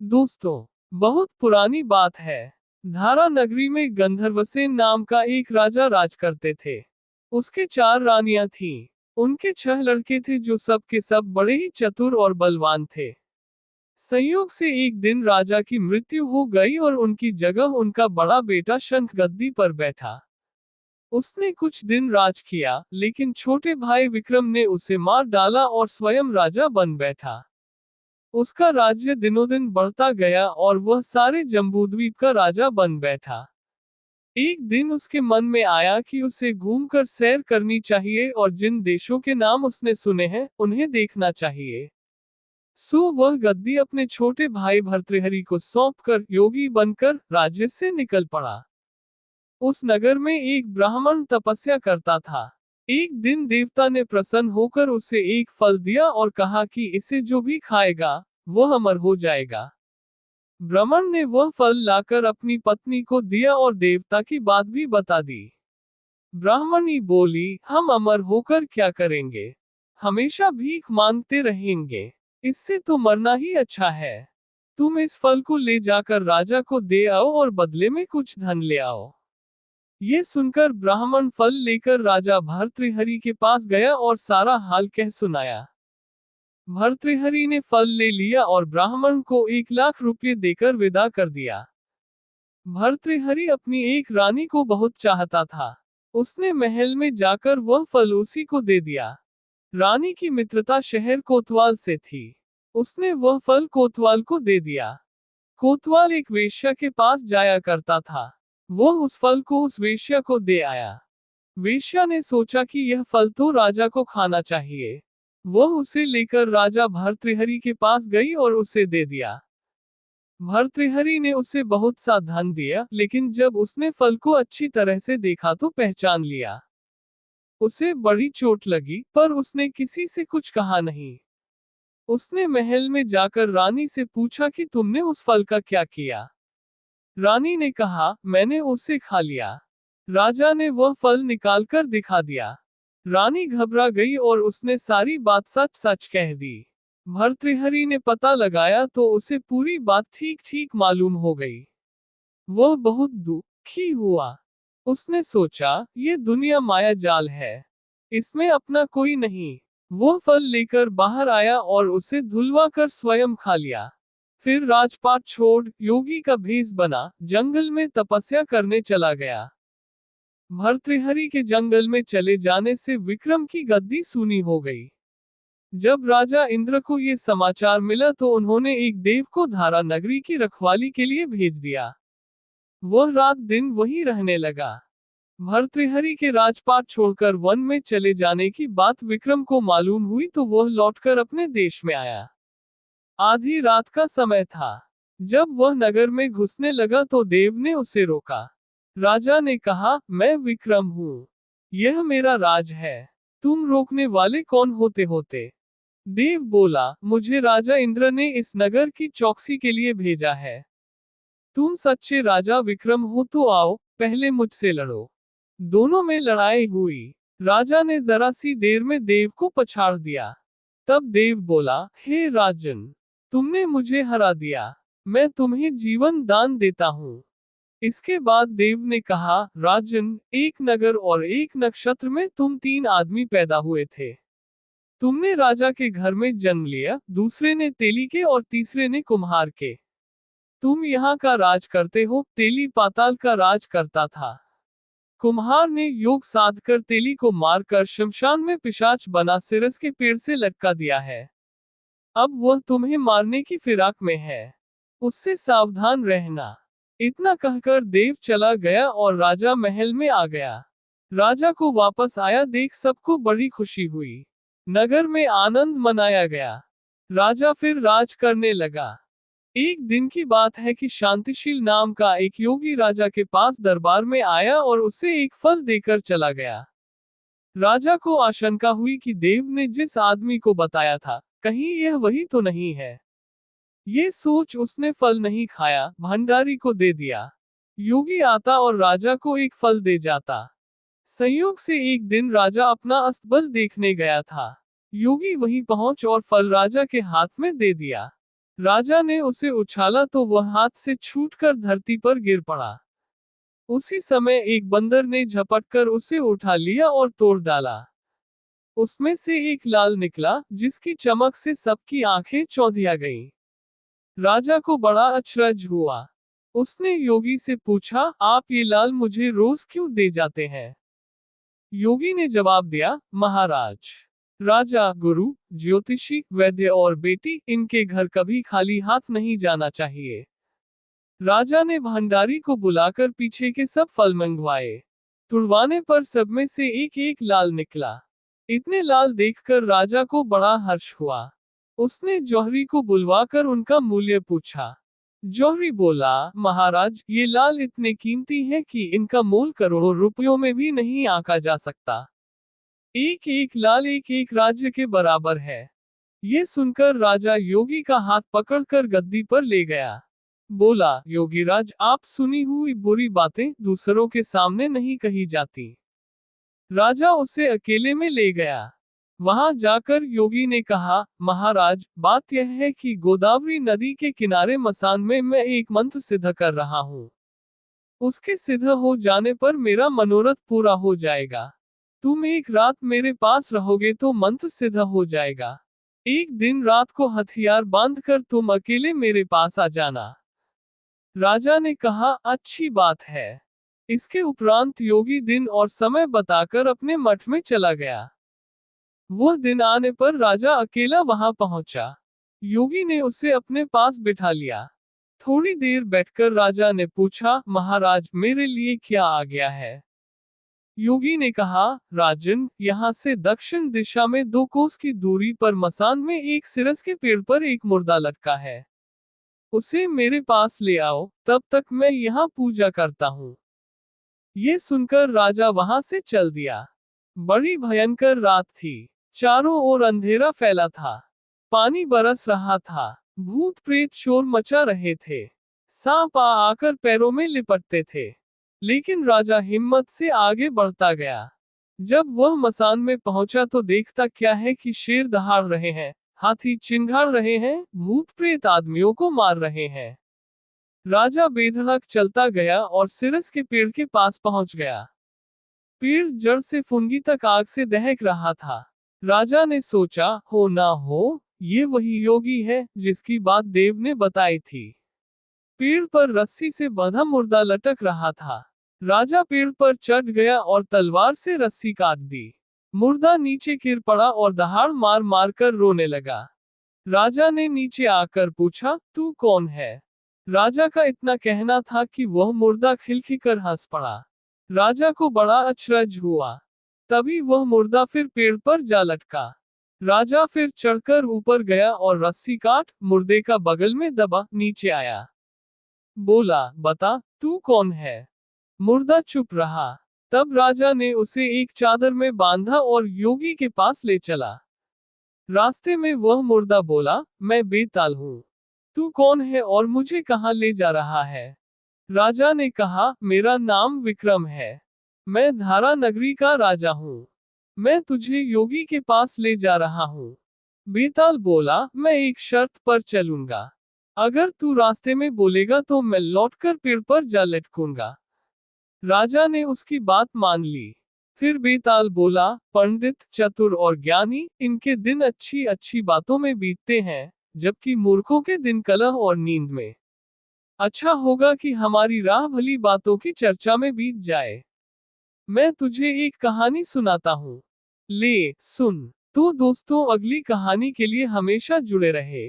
दोस्तों, बहुत पुरानी बात है। धारा नगरी में गंधर्वसेन नाम का एक राजा राज करते थे। उसके 4 रानियां थीं। उनके 6 लड़के थे जो सब के सब बड़े ही चतुर और बलवान थे। संयोग से एक दिन राजा की मृत्यु हो गई और उनकी जगह उनका बड़ा बेटा शंख गद्दी पर बैठा। उसने कुछ दिन राज किया, लेकिन छोटे भाई विक्रम ने उसे मार डाला और स्वयं राजा बन बैठा। उसका राज्य दिनों दिन बढ़ता गया और वह सारे जम्बूद्वीप का राजा बन बैठा। एक दिन उसके मन में आया कि उसे घूमकर सैर करनी चाहिए और जिन देशों के नाम उसने सुने हैं उन्हें देखना चाहिए। सो वह गद्दी अपने छोटे भाई भर्तृहरि को सौंपकर योगी बनकर राज्य से निकल पड़ा। उस नगर में एक ब्राह्मण तपस्या करता था। एक दिन देवता ने प्रसन्न होकर उसे एक फल दिया और कहा कि इसे जो भी खाएगा वह अमर हो जाएगा। ब्राह्मण ने वह फल लाकर अपनी पत्नी को दिया और देवता की बात भी बता दी। ब्राह्मणी बोली, हम अमर होकर क्या करेंगे? हमेशा भीख मांगते रहेंगे। इससे तो मरना ही अच्छा है। तुम इस फल को ले जाकर राजा को दे आओ और बदले में कुछ धन ले आओ। ये सुनकर ब्राह्मण फल लेकर राजा भर्तृहरि के पास गया और सारा हाल कह सुनाया। भर्तृहरि ने फल ले लिया और ब्राह्मण को 1 लाख रुपये देकर विदा कर दिया। भर्तृहरि अपनी एक रानी को बहुत चाहता था। उसने महल में जाकर वह फल उसी को दे दिया। रानी की मित्रता शहर कोतवाल से थी। उसने वह फल कोतवाल को दे दिया। कोतवाल एक वेश्या के पास जाया करता था। वह उस फल को उस वेश्या को दे आया। वेश्या ने सोचा कि यह फल तो राजा को खाना चाहिए। वह उसे लेकर राजा भर्तृहरि के पास गई और उसे दे दिया। भर्तृहरि ने उसे बहुत सा धन दिया, लेकिन जब उसने फल को अच्छी तरह से देखा तो पहचान लिया। उसे बड़ी चोट लगी, पर उसने किसी से कुछ कहा नहीं। उसने महल में जाकर रानी से पूछा कि तुमने उस फल का क्या किया? रानी ने कहा, मैंने उसे खा लिया। राजा ने वह फल निकालकर दिखा दिया। रानी घबरा गई और उसने सारी बात सच सच कह दी। भर्तृहरि ने पता लगाया तो उसे पूरी बात ठीक ठीक मालूम हो गई। वह बहुत दुखी हुआ। उसने सोचा, ये दुनिया माया जाल है। इसमें अपना कोई नहीं। वह फल लेकर बाहर आया और उसे धुलवा कर स्वयं खा लिया। फिर राजपाट छोड़ योगी का भेष बना जंगल में तपस्या करने चला गया। भर्तृहरि के जंगल में चले जाने से विक्रम की गद्दी सूनी हो गई। जब राजा इंद्र को ये समाचार मिला तो उन्होंने एक देव को धारा नगरी की रखवाली के लिए भेज दिया। वह रात दिन वहीं रहने लगा। भर्तृहरि के राजपाट छोड़कर वन में चले जाने की बात विक्रम को मालूम हुई तो वह लौटकर अपने देश में आया। आधी रात का समय था। जब वह नगर में घुसने लगा तो देव ने उसे रोका। राजा ने कहा, मैं विक्रम हूँ। यह मेरा राज है। तुम रोकने वाले कौन होते? देव बोला, मुझे राजा इंद्र ने इस नगर की चौकसी के लिए भेजा है। तुम सच्चे राजा विक्रम हो तो आओ, पहले मुझसे लड़ो। दोनों में लड़ाई हुई। राजा ने जरा सी देर में देव को पछाड़ दिया। तब देव बोला, हे राजन, तुमने मुझे हरा दिया। मैं तुम्हें जीवन दान देता हूँ। इसके बाद देव ने कहा, राजन, एक नगर और एक नक्षत्र में तुम 3 आदमी पैदा हुए थे। तुमने राजा के घर में जन्म लिया, दूसरे ने तेली के और तीसरे ने कुम्हार के। तुम यहाँ का राज करते हो, तेली पाताल का राज करता था। कुम्हार ने योग साध कर तेली को मारकर शमशान में पिशाच बना सिरस के पेड़ से लटका दिया है। अब वह तुम्हें मारने की फिराक में है। उससे सावधान रहना। इतना कहकर देव चला गया और राजा महल में आ गया। राजा को वापस आया देख सबको बड़ी खुशी हुई। नगर में आनंद मनाया गया। राजा फिर राज करने लगा। एक दिन की बात है कि शांतिशील नाम का एक योगी राजा के पास दरबार में आया और उसे एक फल देकर चला गया। राजा को आशंका हुई कि देव ने जिस आदमी को बताया था, कहीं यह वही तो नहीं है। ये सोच उसने फल नहीं खाया, भंडारी को दे दिया। योगी आता और राजा को एक फल दे जाता। संयोग से एक दिन राजा अपना अस्तबल देखने गया था। योगी वहीं पहुंच और फल राजा के हाथ में दे दिया। राजा ने उसे उछाला तो वह हाथ से छूटकर धरती पर गिर पड़ा। उसी समय एक बंदर ने झपटकर उसे उठा लिया और तोड़ डाला। उसमें से एक लाल निकला, जिसकी चमक से सबकी आंखें चौंधिया गईं। राजा को बड़ा अचरज हुआ। उसने योगी से पूछा, आप ये लाल मुझे रोज क्यों दे जाते हैं? योगी ने जवाब दिया, महाराज, राजा, गुरु, ज्योतिषी, वैद्य और बेटी, इनके घर कभी खाली हाथ नहीं जाना चाहिए। राजा ने भंडारी को बुलाकर पीछे के सब फल मंगवाए। तुड़वाने पर सब में से एक एक लाल निकला। इतने लाल देखकर राजा को बड़ा हर्ष हुआ। उसने जौहरी को बुलवाकर उनका मूल्य पूछा। जौहरी बोला, महाराज, ये लाल इतने कीमती हैं कि इनका मोल करोड़ों रुपयों में भी नहीं आंका जा सकता। एक एक लाल एक एक राज्य के बराबर है। ये सुनकर राजा योगी का हाथ पकड़कर गद्दी पर ले गया। बोला, योगीराज, आप सुनी हुई बुरी बातें दूसरों के सामने नहीं कही जाती। राजा उसे अकेले में ले गया। वहां जाकर योगी ने कहा, महाराज, बात यह है कि गोदावरी नदी के किनारे मसान में मैं एक मंत्र सिद्ध कर रहा हूँ। उसके सिद्ध हो जाने पर मेरा मनोरथ पूरा हो जाएगा। तुम एक रात मेरे पास रहोगे तो मंत्र सिद्ध हो जाएगा। एक दिन रात को हथियार बांधकर तुम अकेले मेरे पास आ जाना। राजा ने कहा, अच्छी बात है। इसके उपरांत योगी दिन और समय बताकर अपने मठ में चला गया। वह दिन आने पर राजा अकेला वहां पहुंचा। योगी ने उसे अपने पास बिठा लिया। थोड़ी देर बैठकर राजा ने पूछा, महाराज, मेरे लिए क्या आ गया है? योगी ने कहा, राजन, यहाँ से दक्षिण दिशा में 2 कोस की दूरी पर मसान में एक सिरस के पेड़ पर एक मुर्दा लटका है। उसे मेरे पास ले आओ, तब तक मैं यहाँ पूजा करता हूँ। ये सुनकर राजा वहां से चल दिया। बड़ी भयंकर रात थी। चारों ओर अंधेरा फैला था। पानी बरस रहा था। भूत प्रेत शोर मचा रहे थे। सांप आकर पैरों में लिपटते थे। लेकिन राजा हिम्मत से आगे बढ़ता गया। जब वह मसान में पहुंचा तो देखता क्या है कि शेर दहाड़ रहे हैं, हाथी चिंघाड़ रहे हैं, भूत प्रेत आदमियों को मार रहे हैं। राजा बेधड़क चलता गया और सिरस के पेड़ के पास पहुंच गया। पेड़ जड़ से फुनगी तक आग से दहक रहा था। राजा ने सोचा, हो ना हो, ये वही योगी है जिसकी बात देव ने बताई थी। पेड़ पर रस्सी से बंधा मुर्दा लटक रहा था। राजा पेड़ पर चढ़ गया और तलवार से रस्सी काट दी। मुर्दा नीचे गिर पड़ा और दहाड़ मार मार कर रोने लगा। राजा ने नीचे आकर पूछा, तू कौन है? राजा का इतना कहना था कि वह मुर्दा खिलखिलकर हंस पड़ा। राजा को बड़ा अचरज हुआ। तभी वह मुर्दा फिर पेड़ पर जा लटका। राजा फिर चढ़कर ऊपर गया और रस्सी काट मुर्दे का बगल में दबा नीचे आया। बोला, बता, तू कौन है? मुर्दा चुप रहा। तब राजा ने उसे एक चादर में बांधा और योगी के पास ले चला। रास्ते में वह मुर्दा बोला, मैं बेताल हूँ। तू कौन है और मुझे कहाँ ले जा रहा है? राजा ने कहा, मेरा नाम विक्रम है। मैं धारा नगरी का राजा हूँ। मैं तुझे योगी के पास ले जा रहा हूँ। बेताल बोला, मैं एक शर्त पर चलूंगा। अगर तू रास्ते में बोलेगा तो मैं लौटकर पेड़ पर जा लटकूंगा। राजा ने उसकी बात मान ली। फिर बेताल बोला, पंडित, चतुर और ज्ञानी, इनके दिन अच्छी अच्छी बातों में बीतते हैं, जबकि मूर्खों के दिन कलह और नींद में। अच्छा होगा कि हमारी राह भली बातों की चर्चा में बीत जाए। मैं तुझे एक कहानी सुनाता हूँ। ले सुन। तो दोस्तों, अगली कहानी के लिए हमेशा जुड़े रहे।